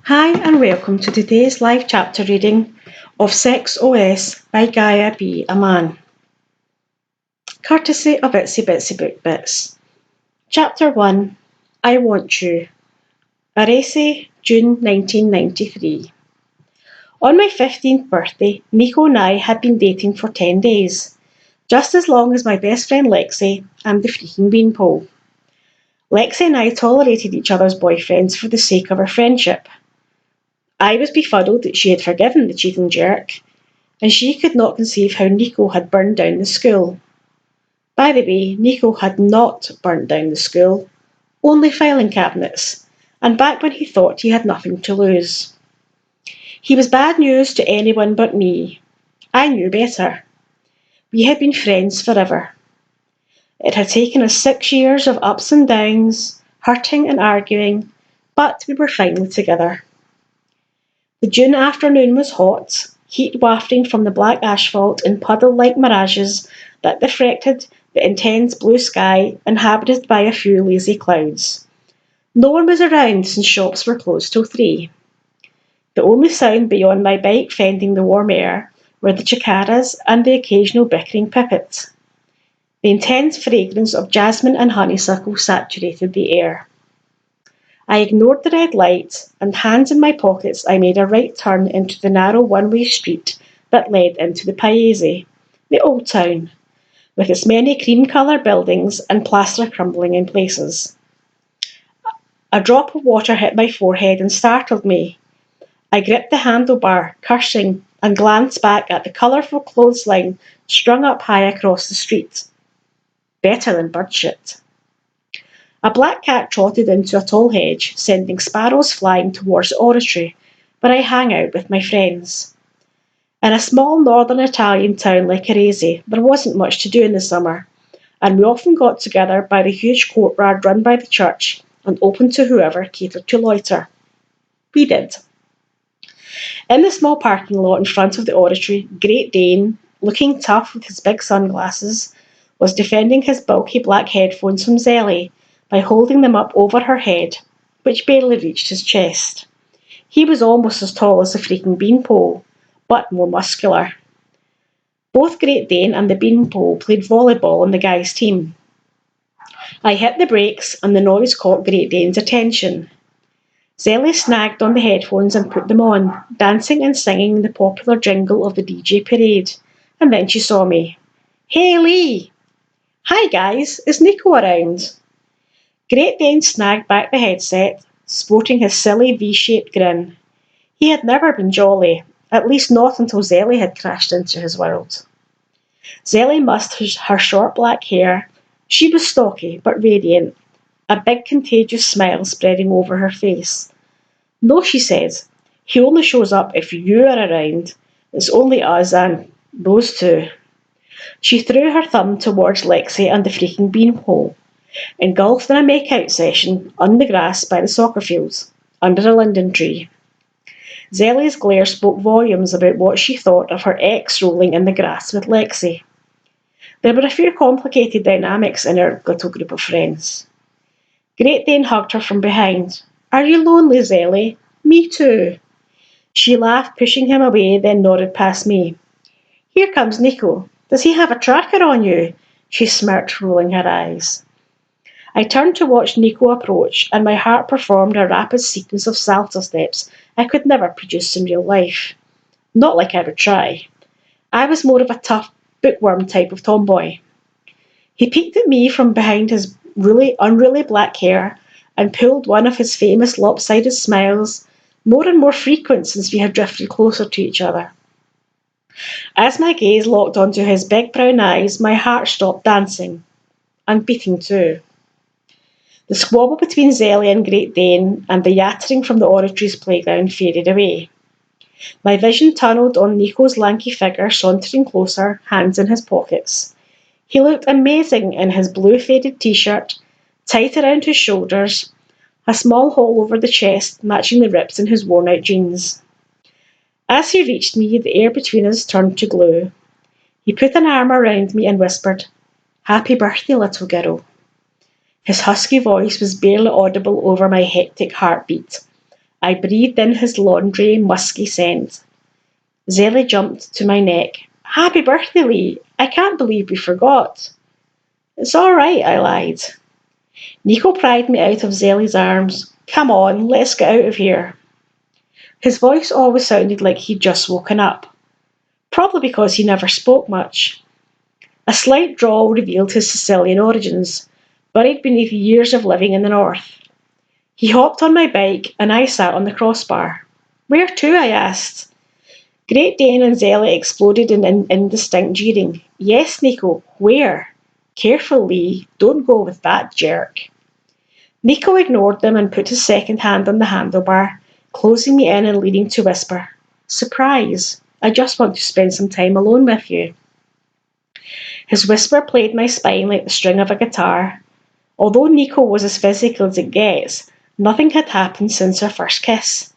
Hi and welcome to today's live chapter reading of Sex OS by Gaia B, Amman, courtesy of Itsy Bitsy Book Bits. Chapter 1, I Want You, Arese, June 1993. On my 15th birthday, Nico and I had been dating for 10 days, just as long as my best friend Lexi and the freaking beanpole. Lexi and I tolerated each other's boyfriends for the sake of our friendship. I was befuddled that she had forgiven the cheating jerk, and she could not conceive how Nico had burned down the school. By the way, Nico had not burnt down the school, only filing cabinets, and back when he thought he had nothing to lose. He was bad news to anyone but me. I knew better. We had been friends forever. It had taken us 6 years of ups and downs, hurting and arguing, but we were finally together. The June afternoon was hot, heat wafting from the black asphalt in puddle-like mirages that deflected the intense blue sky inhabited by a few lazy clouds. No one was around since shops were closed till 3. The only sound beyond my bike fending the warm air were the cicadas and the occasional bickering pipit. The intense fragrance of jasmine and honeysuckle saturated the air. I ignored the red light, and hands in my pockets I made a right turn into the narrow one-way street that led into the Paese, the old town, with its many cream-colour buildings and plaster crumbling in places. A drop of water hit my forehead and startled me. I gripped the handlebar, cursing, and glanced back at the colourful clothesline strung up high across the street. Better than birdshit. A black cat trotted into a tall hedge, sending sparrows flying towards the oratory, where I hang out with my friends. In a small northern Italian town like Arese, there wasn't much to do in the summer, and we often got together by the huge courtyard run by the church and open to whoever catered to loiter. We did. In the small parking lot in front of the oratory, Great Dane, looking tough with his big sunglasses, was defending his bulky black headphones from Zelly by holding them up over her head, which barely reached his chest. He was almost as tall as the freaking beanpole, but more muscular. Both Great Dane and the beanpole played volleyball on the guys' team. I hit the brakes and the noise caught Great Dane's attention. Zelly snagged on the headphones and put them on, dancing and singing the popular jingle of the DJ parade, and then she saw me. "Hey Lee!" "Hi guys, is Nico around?" Great Dane snagged back the headset, sporting his silly V-shaped grin. He had never been jolly, at least not until Zelly had crashed into his world. Zelly mussed her short black hair. She was stocky but radiant, a big contagious smile spreading over her face. "No," she said, "he only shows up if you're around. It's only us and those two." She threw her thumb towards Lexi and the freaking beanpole, engulfed in a make-out session on the grass by the soccer fields, under a linden tree. Zelly's glare spoke volumes about what she thought of her ex rolling in the grass with Lexi. There were a few complicated dynamics in our little group of friends. Great Dane hugged her from behind. "Are you lonely, Zelly?" "Me too." She laughed, pushing him away, then nodded past me. "Here comes Nico. Does he have a tracker on you?" She smirked, rolling her eyes. I turned to watch Nico approach, and my heart performed a rapid sequence of salsa steps I could never produce in real life. Not like I would try. I was more of a tough, bookworm type of tomboy. He peeked at me from behind his really unruly black hair and pulled one of his famous lopsided smiles, more and more frequent since we had drifted closer to each other. As my gaze locked onto his big brown eyes, my heart stopped dancing, and beating too. The squabble between Zelly and Great Dane and the yattering from the oratory's playground faded away. My vision tunnelled on Nico's lanky figure sauntering closer, hands in his pockets. He looked amazing in his blue faded t-shirt, tight around his shoulders, a small hole over the chest matching the rips in his worn-out jeans. As he reached me, the air between us turned to glue. He put an arm around me and whispered, "Happy birthday, little girl." His husky voice was barely audible over my hectic heartbeat, I breathed in his laundry, musky scent. Zelly jumped to my neck. Happy birthday, Lee. I can't believe we forgot. It's all right, I lied. Nico pried me out of Zelly's arms. Come on, let's get out of here. His voice always sounded like he'd just woken up, probably because he never spoke much. A slight drawl revealed his Sicilian origins, buried beneath years of living in the north. He hopped on my bike and I sat on the crossbar. Where to? I asked. Great Dane and Zelly exploded in indistinct jeering. Yes, Nico, where? Careful, Lee, don't go with that jerk. Nico ignored them and put his second hand on the handlebar, closing me in and leading to whisper, Surprise, I just want to spend some time alone with you. His whisper played my spine like the string of a guitar. Although Nico was as physical as it gets, nothing had happened since our first kiss.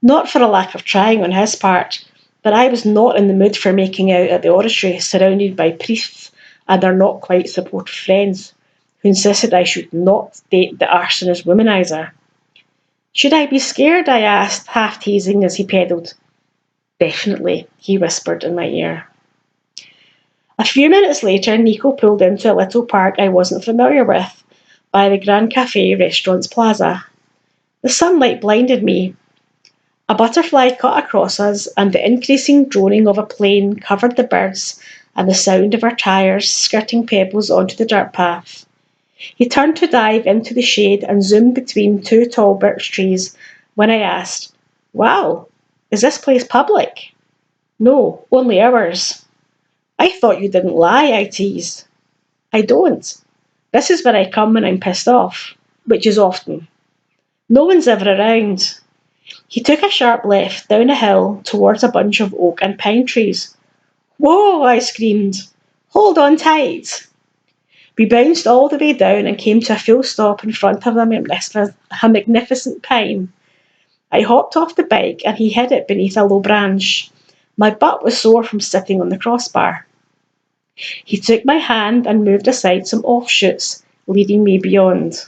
Not for a lack of trying on his part, but I was not in the mood for making out at the oratory surrounded by priests and their not quite supportive friends who insisted I should not date the arsonist womanizer. Should I be scared? I asked, half teasing as he pedalled. Definitely, he whispered in my ear. A few minutes later, Nico pulled into a little park I wasn't familiar with, by the Grand Cafe Restaurant's plaza. The sunlight blinded me. A butterfly cut across us, and the increasing droning of a plane covered the birds and the sound of our tyres skirting pebbles onto the dirt path. He turned to dive into the shade and zoomed between two tall birch trees when I asked, Wow, is this place public? No, only ours. I thought you didn't lie, I teased. I don't. This is where I come when I'm pissed off, which is often. No one's ever around. He took a sharp left down a hill towards a bunch of oak and pine trees. Whoa, I screamed. Hold on tight. We bounced all the way down and came to a full stop in front of a magnificent pine. I hopped off the bike and he hid it beneath a low branch. My butt was sore from sitting on the crossbar. He took my hand and moved aside some offshoots, leading me beyond.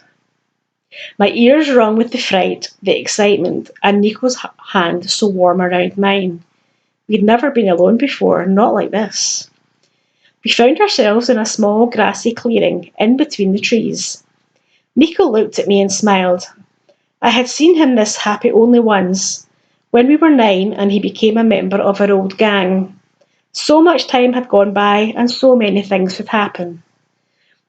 My ears rung with the fright, the excitement, and Nico's hand so warm around mine. We'd never been alone before, not like this. We found ourselves in a small grassy clearing in between the trees. Nico looked at me and smiled. I had seen him this happy only once, when we were 9 and he became a member of our old gang. So much time had gone by and so many things had happened.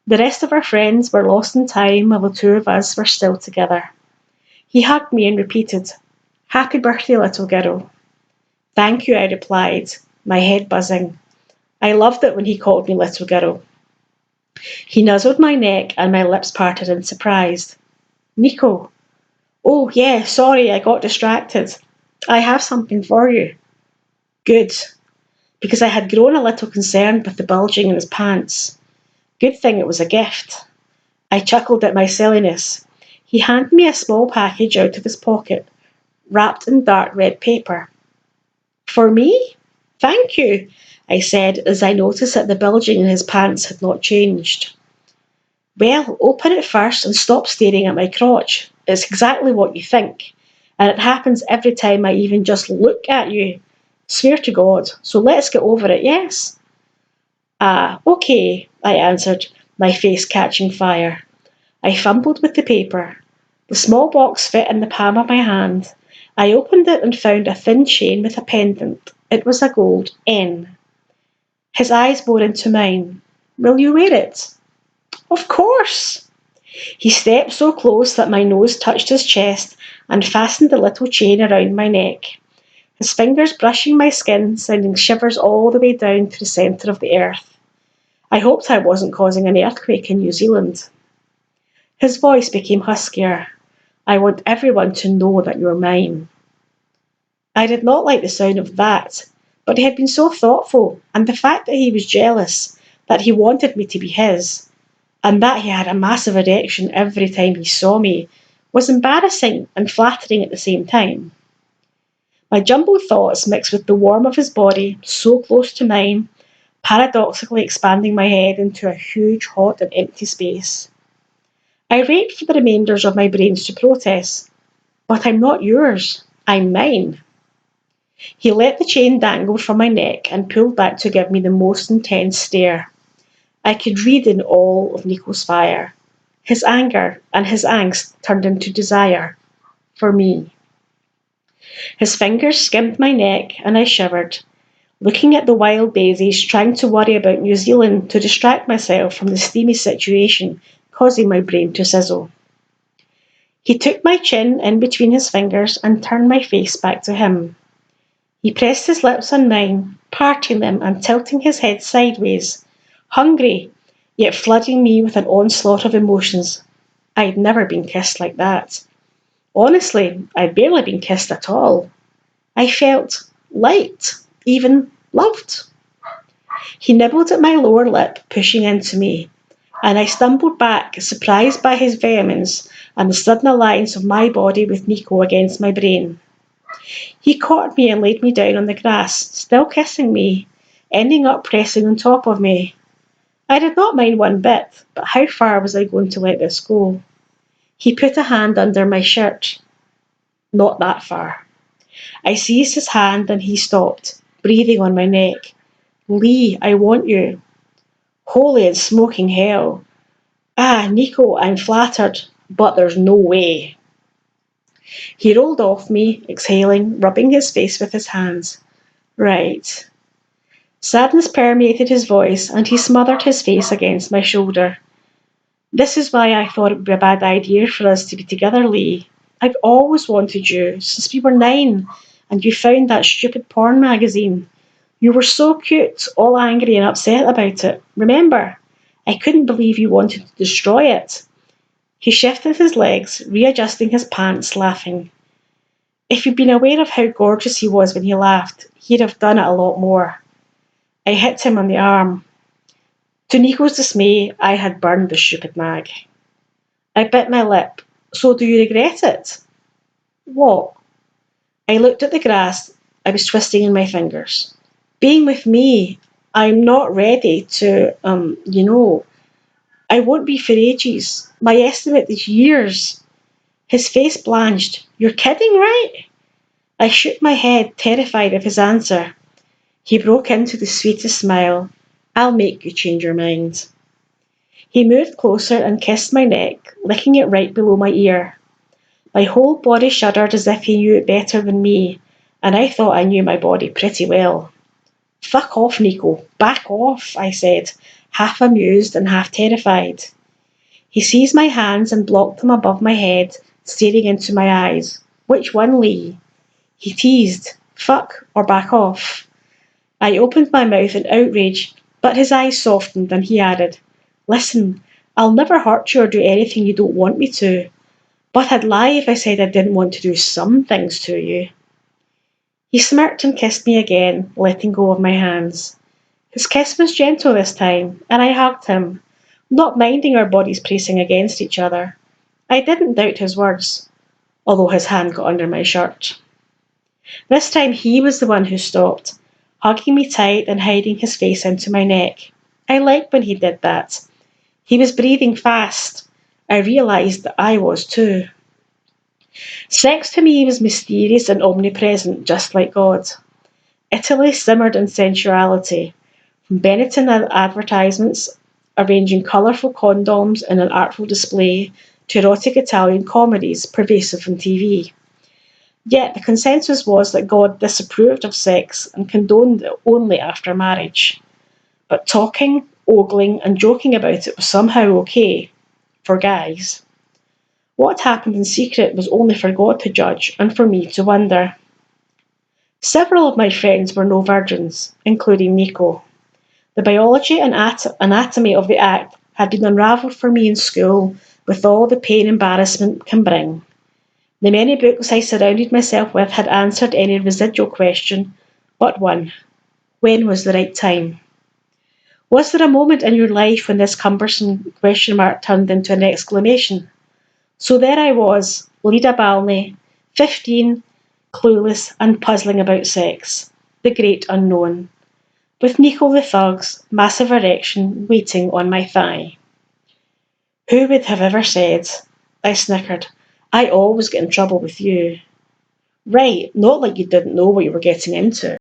The rest of our friends were lost in time while the two of us were still together. He hugged me and repeated, Happy birthday, little girl. Thank you, I replied, my head buzzing. I loved it when he called me little girl. He nuzzled my neck and my lips parted in surprise. Nico. Oh, yeah, sorry, I got distracted. I have something for you. Good, because I had grown a little concerned with the bulging in his pants. Good thing it was a gift. I chuckled at my silliness. He handed me a small package out of his pocket, wrapped in dark red paper. For me? Thank you, I said as I noticed that the bulging in his pants had not changed. Well, open it first and stop staring at my crotch. It's exactly what you think, and it happens every time I even just look at you. Swear to God, so let's get over it, yes? Ah, okay, I answered, my face catching fire. I fumbled with the paper. The small box fit in the palm of my hand. I opened it and found a thin chain with a pendant. It was a gold N. His eyes bored into mine. Will you wear it? Of course. He stepped so close that my nose touched his chest and fastened the little chain around my neck. His fingers brushing my skin, sending shivers all the way down to the centre of the earth. I hoped I wasn't causing an earthquake in New Zealand. His voice became huskier. I want everyone to know that you're mine. I did not like the sound of that, but he had been so thoughtful, and the fact that he was jealous, that he wanted me to be his, and that he had a massive erection every time he saw me, was embarrassing and flattering at the same time. My jumbled thoughts mixed with the warmth of his body, so close to mine, paradoxically expanding my head into a huge, hot and empty space. I raped for the remainders of my brains to protest. But I'm not yours. I'm mine. He let the chain dangle from my neck and pulled back to give me the most intense stare. I could read in all of Nico's fire. His anger and his angst turned into desire. For me. His fingers skimmed my neck and I shivered, looking at the wild daisies, trying to worry about New Zealand to distract myself from the steamy situation causing my brain to sizzle. He took my chin in between his fingers and turned my face back to him. He pressed his lips on mine, parting them and tilting his head sideways, hungry, yet flooding me with an onslaught of emotions. I'd never been kissed like that. Honestly, I'd barely been kissed at all. I felt liked, even loved. He nibbled at my lower lip, pushing into me, and I stumbled back, surprised by his vehemence and the sudden alliance of my body with Nico against my brain. He caught me and laid me down on the grass, still kissing me, ending up pressing on top of me. I did not mind one bit, but how far was I going to let this go? He put a hand under my shirt. Not that far. I seized his hand and he stopped, breathing on my neck. Lee, I want you. Holy and smoking hell. Ah, Nico, I'm flattered, but there's no way. He rolled off me, exhaling, rubbing his face with his hands. Right. Sadness permeated his voice, and he smothered his face against my shoulder. This is why I thought it would be a bad idea for us to be together, Lee. I've always wanted you, since we were 9, and you found that stupid porn magazine. You were so cute, all angry and upset about it. Remember? I couldn't believe you wanted to destroy it. He shifted his legs, readjusting his pants, laughing. If you'd been aware of how gorgeous he was when he laughed, he'd have done it a lot more. I hit him on the arm. To Nico's dismay, I had burned the stupid mag. I bit my lip. So do you regret it? What? I looked at the grass. I was twisting in my fingers. Being with me, I'm not ready to, I won't be for ages. My estimate is years. His face blanched. You're kidding, right? I shook my head, terrified of his answer. He broke into the sweetest smile. I'll make you change your mind. He moved closer and kissed my neck, licking it right below my ear. My whole body shuddered as if he knew it better than me, and I thought I knew my body pretty well. Fuck off, Nico. Back off, I said, half amused and half terrified. He seized my hands and blocked them above my head, staring into my eyes. Which one, Lee? He teased. Fuck or back off. I opened my mouth in outrage, but his eyes softened and he added, Listen, I'll never hurt you or do anything you don't want me to. But I'd lie if I said I didn't want to do some things to you. He smirked and kissed me again, letting go of my hands. His kiss was gentle this time, and I hugged him, not minding our bodies pressing against each other. I didn't doubt his words, although his hand got under my shirt. This time he was the one who stopped, hugging me tight and hiding his face into my neck. I liked when he did that. He was breathing fast. I realised that I was too. Sex to me was mysterious and omnipresent, just like God. Italy simmered in sensuality, from Benetton advertisements arranging colourful condoms in an artful display to erotic Italian comedies pervasive on TV. Yet the consensus was that God disapproved of sex and condoned it only after marriage. But talking, ogling and joking about it was somehow okay, for guys. What happened in secret was only for God to judge and for me to wonder. Several of my friends were no virgins, including Nico. The biology and anatomy of the act had been unravelled for me in school with all the pain embarrassment can bring. The many books I surrounded myself with had answered any residual question but one. When was the right time? Was there a moment in your life when this cumbersome question mark turned into an exclamation? So there I was, Lida Balney, 15, clueless and puzzling about sex, the great unknown, with Nico the Thug's massive erection waiting on my thigh. Who would have ever said? I snickered. I always get in trouble with you. Right, not like you didn't know what you were getting into.